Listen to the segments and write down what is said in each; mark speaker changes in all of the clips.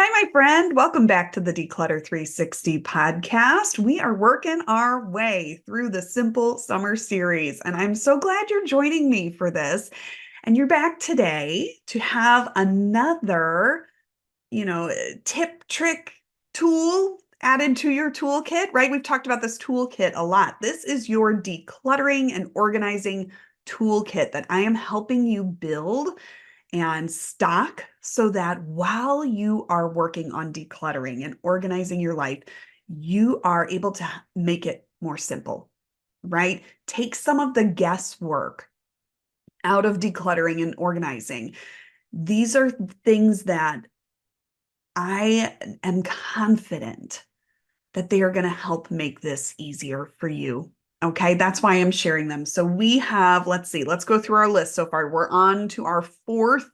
Speaker 1: Hi, my friend. Welcome back to the Declutter 360 podcast. We are working our way through the Simple Summer series, and I'm so glad you're joining me for this. And you're back today to have another, tip, trick, tool added to your toolkit, right? We've talked about this toolkit a lot. This is your decluttering and organizing toolkit that I am helping you build and stock so that while you are working on decluttering and organizing your life, you are able to make it more simple, right? Take some of the guesswork out of decluttering and organizing. These are things that I am confident that they are going to help make this easier for you. Okay, that's why I'm sharing them. So we have, let's see, let's go through our list so far. We're on to our fourth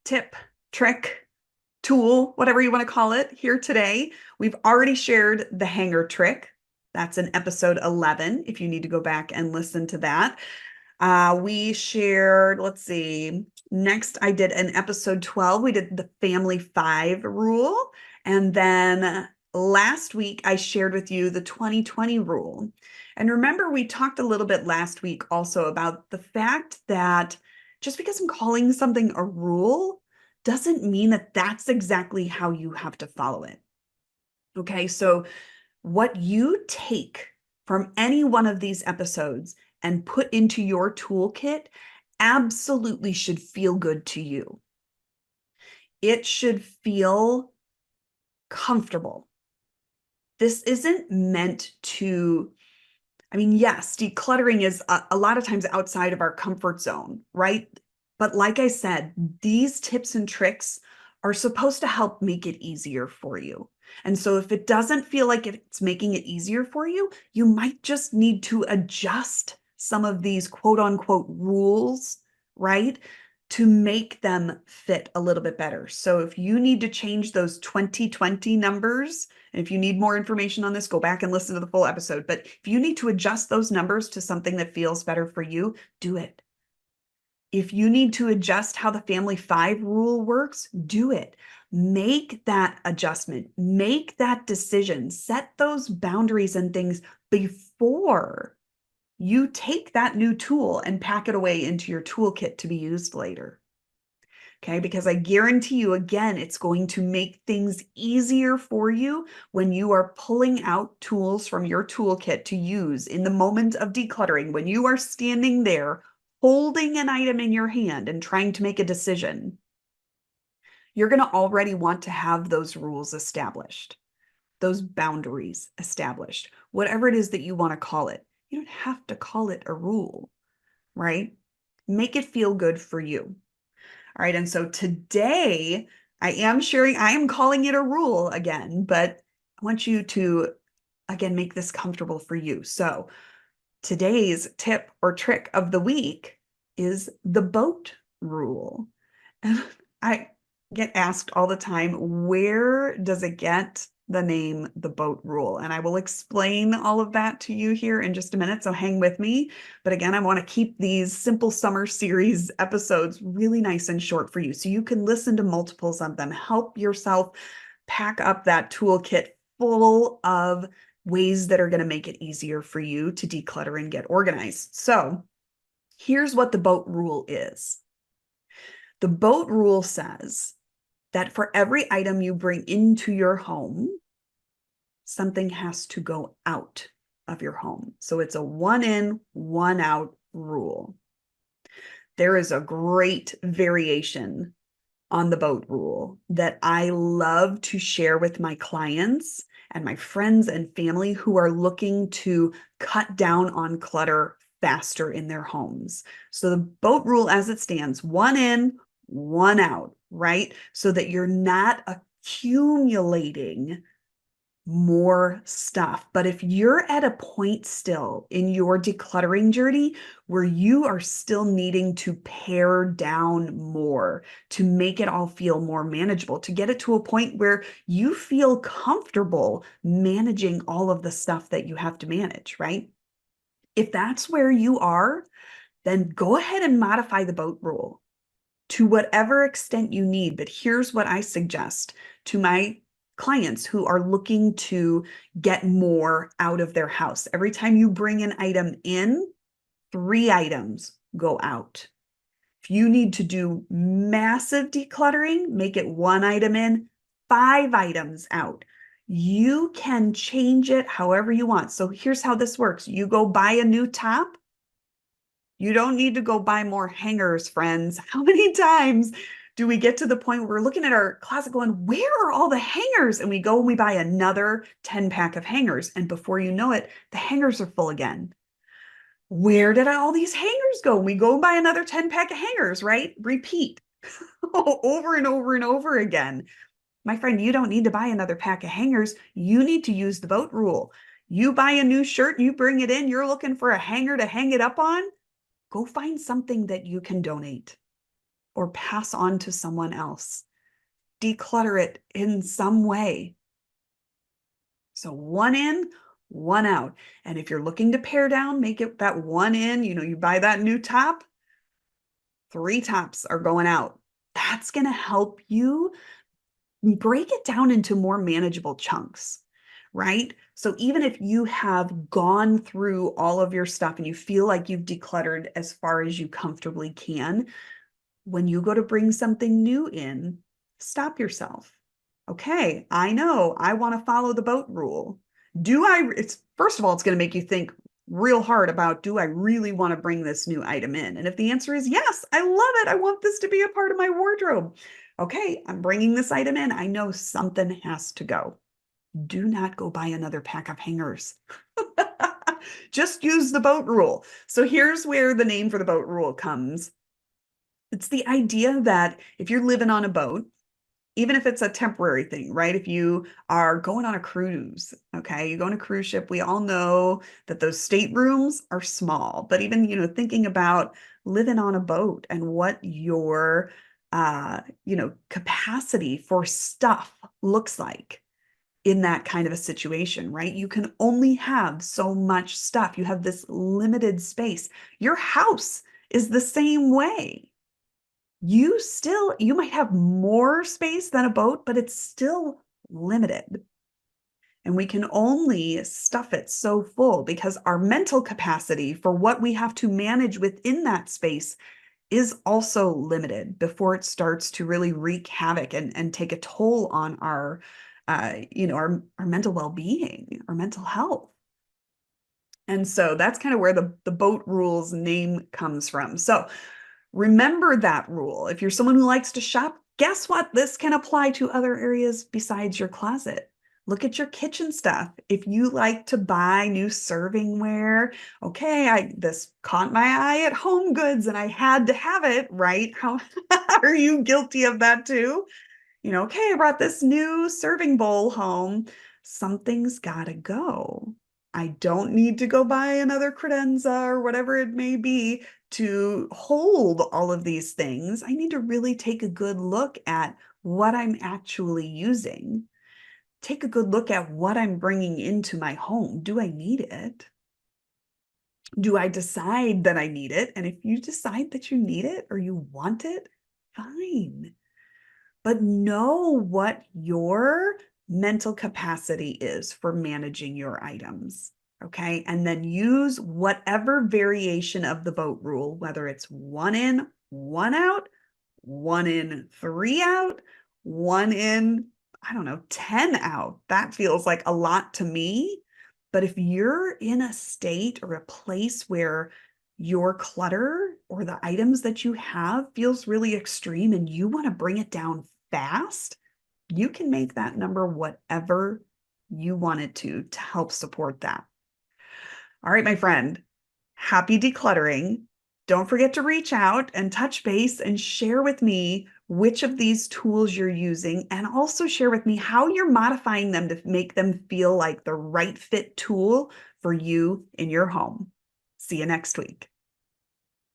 Speaker 1: tip, trick, tool, whatever you want to call it, here today. We've already shared the hanger trick. That's in episode 11, if you need to go back and listen to that. We shared, let's see, next I did an episode 12. We did the family 5 rule. And then last week I shared with you the 2020 rule. And remember, we talked a little bit last week also about the fact that just because I'm calling something a rule doesn't mean that that's exactly how you have to follow it. Okay, so what you take from any one of these episodes and put into your toolkit absolutely should feel good to you. It should feel comfortable. This isn't meant to, yes, decluttering is a lot of times outside of our comfort zone, right? But like I said, these tips and tricks are supposed to help make it easier for you. And so if it doesn't feel like it's making it easier for you, you might just need to adjust some of these quote unquote rules, right? To make them fit a little bit better. So if you need to change those 2020 numbers, and if you need more information on this, go back and listen to the full episode. But if you need to adjust those numbers to something that feels better for you, do it. If you need to adjust how the family 5 rule works, do it. Make that adjustment, make that decision, set those boundaries and things before you take that new tool and pack it away into your toolkit to be used later. Okay, because I guarantee you, again, it's going to make things easier for you when you are pulling out tools from your toolkit to use in the moment of decluttering, when you are standing there holding an item in your hand and trying to make a decision. You're going to already want to have those rules established, those boundaries established, whatever it is that you want to call it. You don't have to call it a rule, right? Make it feel good for you. All right. And so today I am calling it a rule again, but I want you to, again, make this comfortable for you. So today's tip or trick of the week is the boat rule. And I get asked all the time, where does it get the name the boat rule? And I will explain all of that to you here in just a minute. So hang with me. But again, I want to keep these Simple Summer series episodes really nice and short for you so you can listen to multiples of them. Help yourself pack up that toolkit full of ways that are going to make it easier for you to declutter and get organized. So here's what the boat rule is. The boat rule says that for every item you bring into your home, something has to go out of your home. So it's a one in, one out rule. There is a great variation on the boat rule that I love to share with my clients and my friends and family who are looking to cut down on clutter faster in their homes. So the boat rule as it stands, one in, one out, right? So that you're not accumulating more stuff. But if you're at a point still in your decluttering journey where you are still needing to pare down more to make it all feel more manageable, to get it to a point where you feel comfortable managing all of the stuff that you have to manage, right? If that's where you are, then go ahead and modify the boat rule. to whatever extent you need. But here's what I suggest to my clients who are looking to get more out of their house. Every time you bring an item in, 3 items go out. If you need to do massive decluttering, make it 1 item in, 5 items out. You can change it however you want. So here's how this works. You go buy a new top. You don't need to go buy more hangers, friends. How many times do we get to the point where we're looking at our closet going, where are all the hangers? And we go and we buy another 10-pack of hangers. And before you know it, the hangers are full again. Where did all these hangers go? We go and buy another 10-pack of hangers, right? Repeat over and over and over again. My friend, you don't need to buy another pack of hangers. You need to use the boat rule. You buy a new shirt, you bring it in, you're looking for a hanger to hang it up on. Go find something that you can donate or pass on to someone else. Declutter it in some way. So 1 in, 1 out. And if you're looking to pare down, make it that 1 in, you buy that new top, 3 tops are going out. That's going to help you break it down into more manageable chunks, right? So even if you have gone through all of your stuff and you feel like you've decluttered as far as you comfortably can, when you go to bring something new in, stop yourself. Okay, I know I want to follow the boat rule. First of all, it's going to make you think real hard about, do I really want to bring this new item in? And if the answer is yes, I love it. I want this to be a part of my wardrobe. Okay, I'm bringing this item in. I know something has to go. Do not go buy another pack of hangers. Just use the boat rule. So here's where the name for the boat rule comes. It's the idea that if you're living on a boat, even if it's a temporary thing, right? If you are going on a cruise, okay, you go on a cruise ship, we all know that those staterooms are small, but even, thinking about living on a boat and what your, capacity for stuff looks like in that kind of a situation, right? You can only have so much stuff. You have this limited space. Your house is the same way. You might have more space than a boat, but it's still limited. And we can only stuff it so full because our mental capacity for what we have to manage within that space is also limited before it starts to really wreak havoc and take a toll on our mental well-being, our mental health. And so that's kind of where the boat rules name comes from. So remember that rule. If you're someone who likes to shop, guess what? This can apply to other areas besides your closet. Look at your kitchen stuff. If you like to buy new servingware, okay, this caught my eye at Home Goods and I had to have it, right? How are you guilty of that too? Okay, I brought this new serving bowl home. Something's got to go. I don't need to go buy another credenza or whatever it may be to hold all of these things. I need to really take a good look at what I'm actually using. Take a good look at what I'm bringing into my home. Do I need it? Do I decide that I need it? And if you decide that you need it or you want it, fine. But know what your mental capacity is for managing your items. Okay. And then use whatever variation of the boat rule, whether it's 1 in, 1 out, 1 in, 3 out, 1 in, 10 out. That feels like a lot to me. But if you're in a state or a place where your clutter or the items that you have feels really extreme and you want to bring it down fast, you can make that number whatever you want it to help support that. All right, my friend, happy decluttering. Don't forget to reach out and touch base and share with me which of these tools you're using, and also share with me how you're modifying them to make them feel like the right fit tool for you in your home. See you next week.